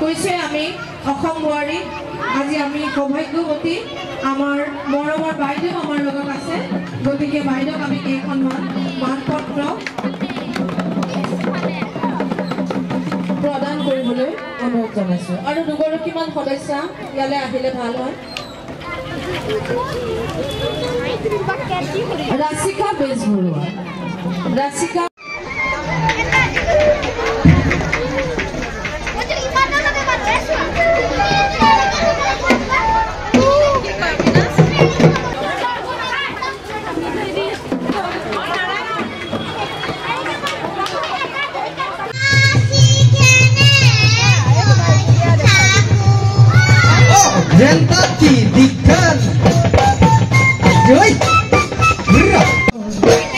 কৈছে আমি অসম বোৱাৰী আজি আমি সৌভাগ্যৱতী আমাৰ মৰমৰ বাইদেউ আমাৰ লগত আছে গতিকে বাইদেউক আমি কেইখনমান মানপত্ৰ প্ৰদান কৰিবলৈ অনুৰোধ জনাইছো আৰু দুগৰাকীমান সদস্য ইয়ালৈ আহিলে ভাল হয় Rashika Bezbaroa Rashika Rentaki dikan Joy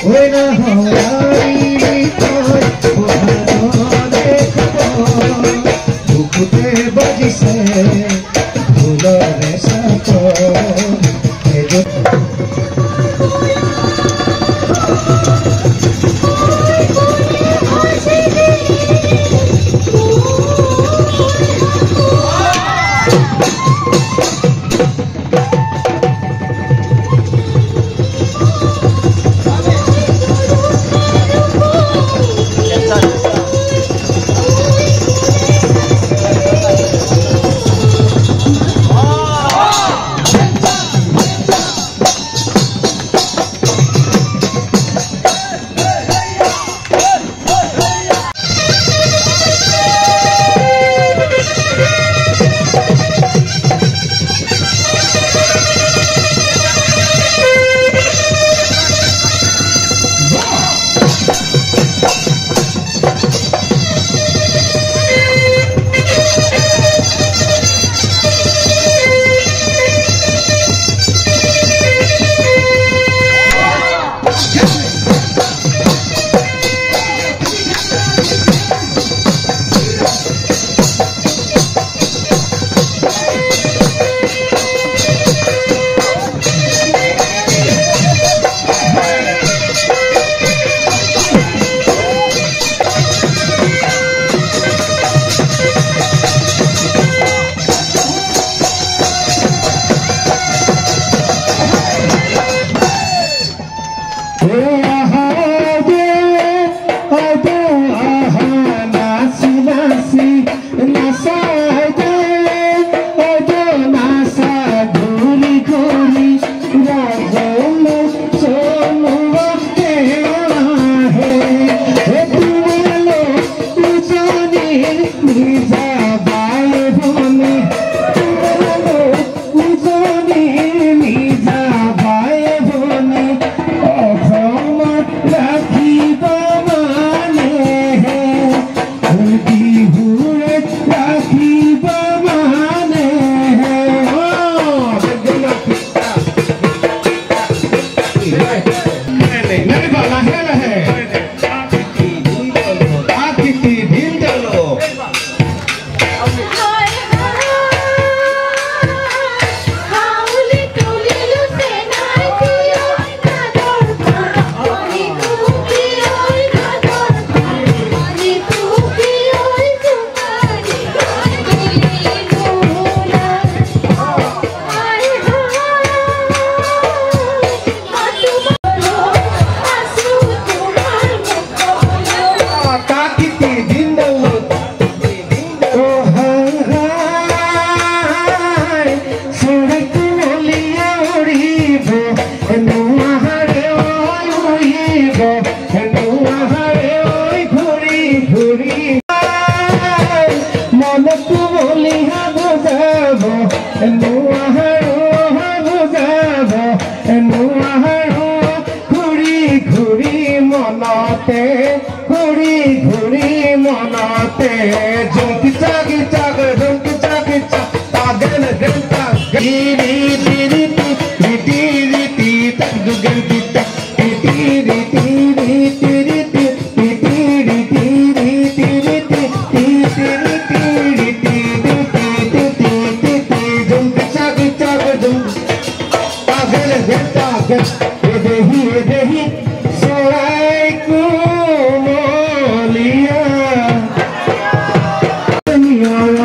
Wena hawai toy Ohano dekho Bukute bajise Dhulare sato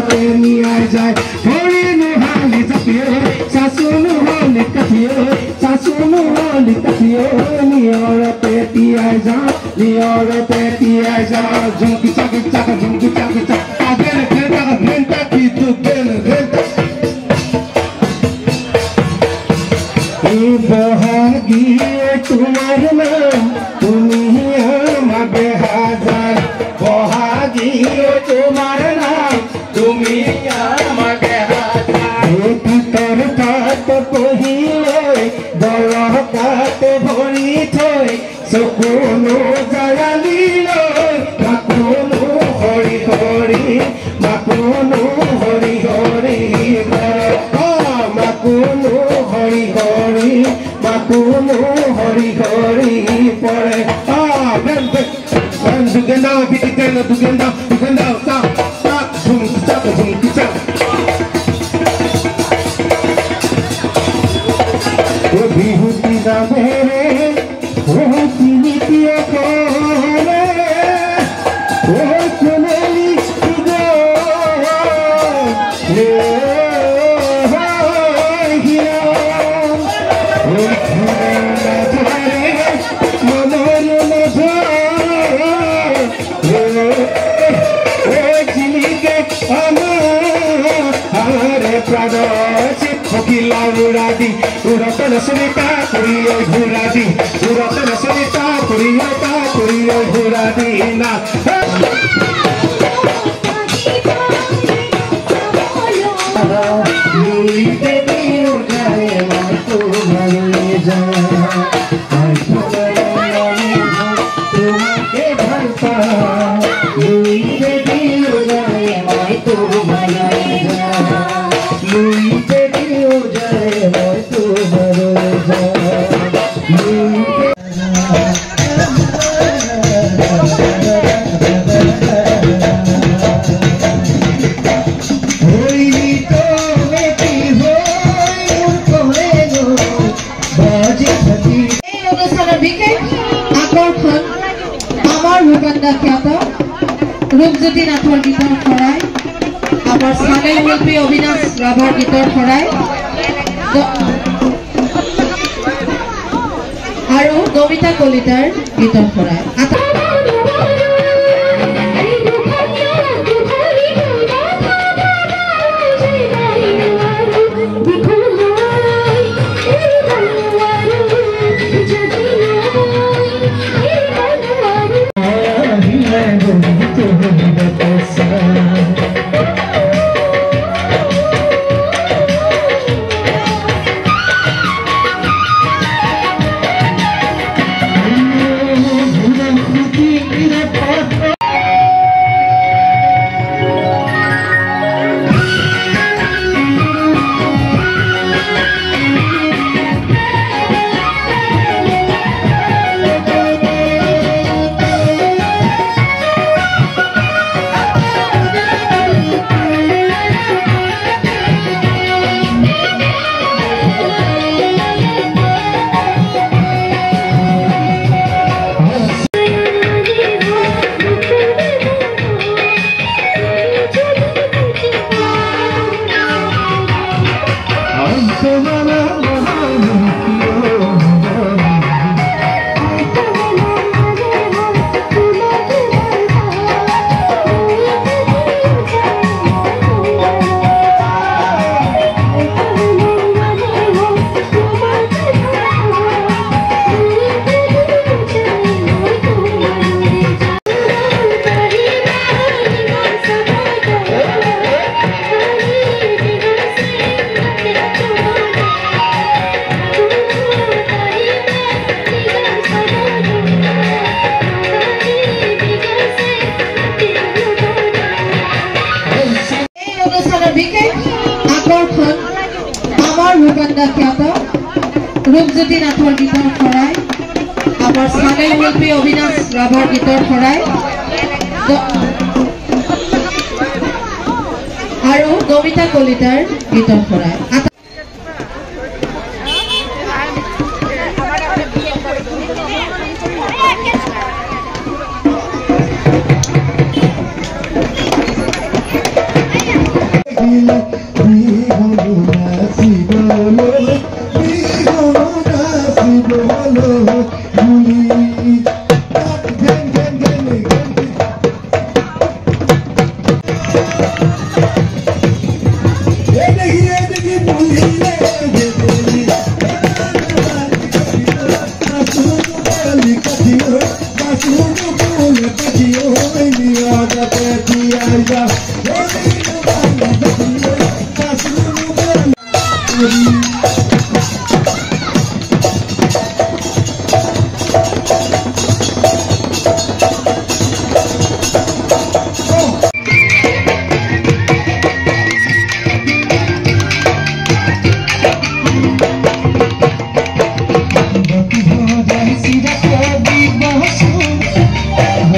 Soy जा नियोरे पे पिया जा झुंकी चक आगे घंटा की तू घंटा बहागी तुम्हार नाम तुम्हें मगे हजार बहागी तुम्हार नाम तुम्हें मगे हजार तर काट पहिले दर काट भरी थई सकुनो जायाली माकुनो हरि हरि माकुनो हरि हरि माकुनो हरि हरि माकुनो हरि हरि परे दुगेंदा बिटिकेंदा दुगेंदा सा झुमकी चक ओ बिहुती दा मेरे ओ तिनितिया कोरे ओ सुनेली गो ले हिया ओ थारे मनोर मजा ओ जिलिके हमारे प्राणों Kokila uradi, uratana sonita, kuriyo uradi, uratana sonita, kuriyo uradi na. Lui devi urare, ma tu malone ja. Ai tu malone ja, tu ke bhalta. Lui devi urare, ma tu malone ja. Lui Rupjyoti नाथर गीतर खराय आमार Chanel शिल्पी अविनाश राभार गीतर खराय और नमिता कलितार गीतर खराय रूपज्योति नाथर गीतर खराय आमार Chanel शिल्पी अविनाश राभार गीतर खराय और नमिता कलितार गीतर खराय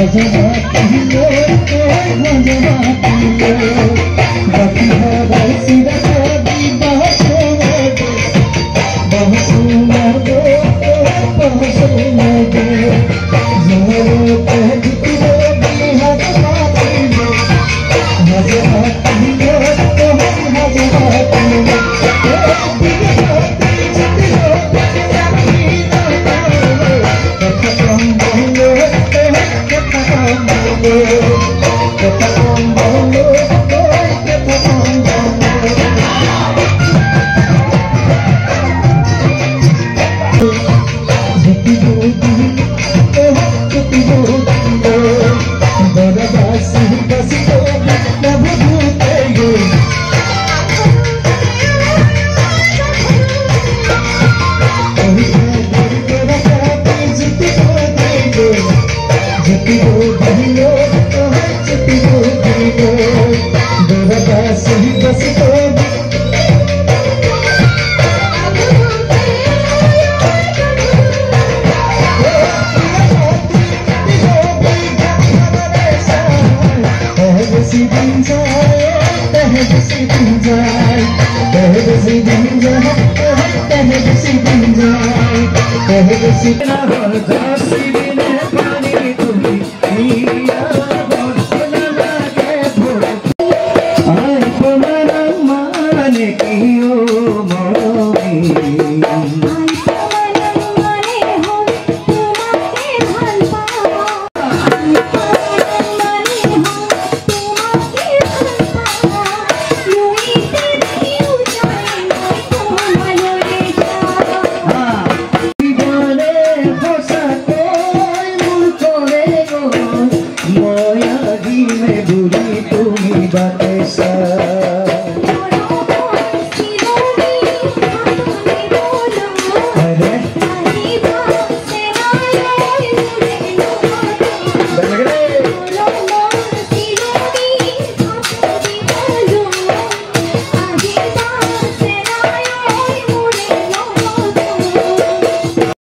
Just